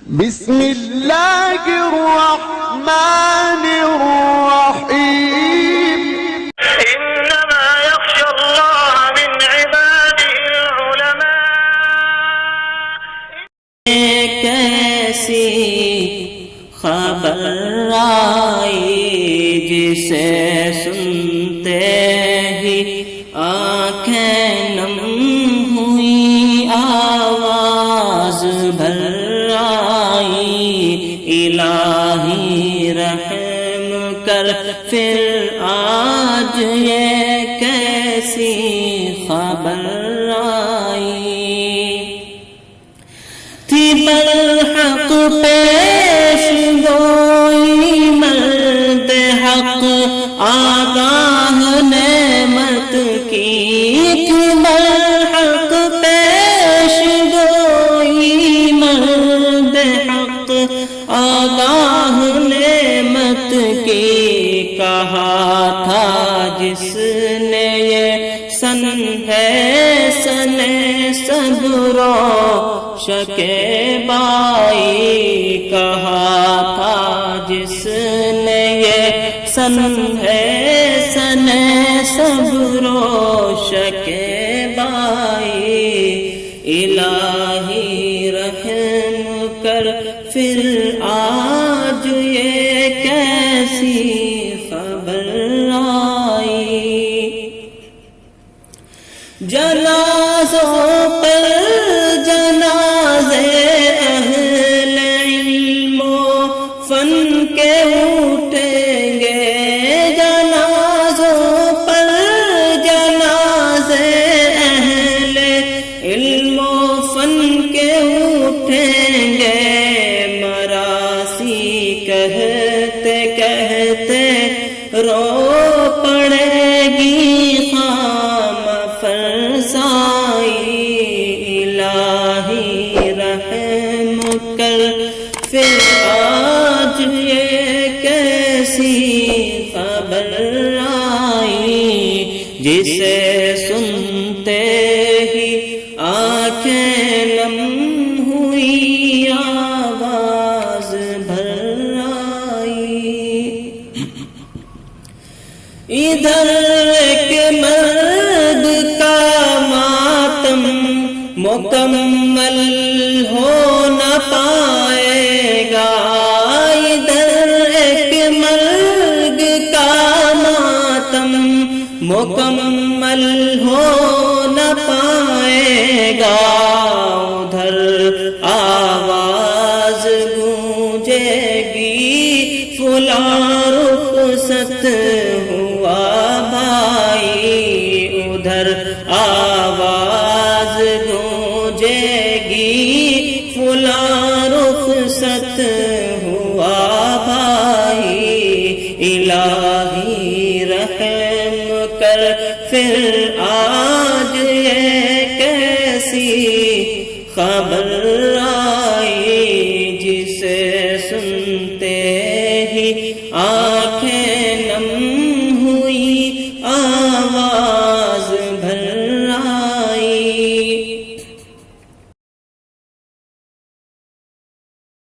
بسم اللہ الرحمن الرحیم انما يخشى الله من عباده العلماء کیسی خبر آئی جسے سنتے ہی آنکھیں نم ہوئی آواز بھر آئی الہی رحم کر پھر آج یہ کیسی خبر آئی تھی برحق پیش گوئی مرد حق آگاہ نعمت کی تھی برحق پیش گوئی مرد حق آگاہ نعمت کی کہا تھا جس نے یہ سن ہے سن صبر و شکے بائی کہا تھا جس نے یہ سن ہے سن صبر و شکے بائی الہی رحم کر پھر آج یہ کیسی خبر آئی جنازوں پر جنازے اہل علم و فن کے اٹھیں گے جنازوں پر جنازے اہل علم و فن کے اٹھیں گے مراسی کہتے کہتے رو پڑے گی خام فرسائی الہی رحم کر پھر آج یہ کیسی خبر آئی جسے سنتے ہی آنکھیں نم ہوئی آواز بھر آئی ادھر ایک مرد کا ماتم مکمل ہو نہ پائے گا ادھر ایک مرد کا ماتم مکمل ہو نہ پائے گا ادھر آواز گونجے گی فلاں رخصت ہوا بھائی ادھر آواز گونجے گی فلاں رخصت ہوا بھائی الہی رحم کر پھر آج یہ کیسی خبر آئی جسے سنتے ہی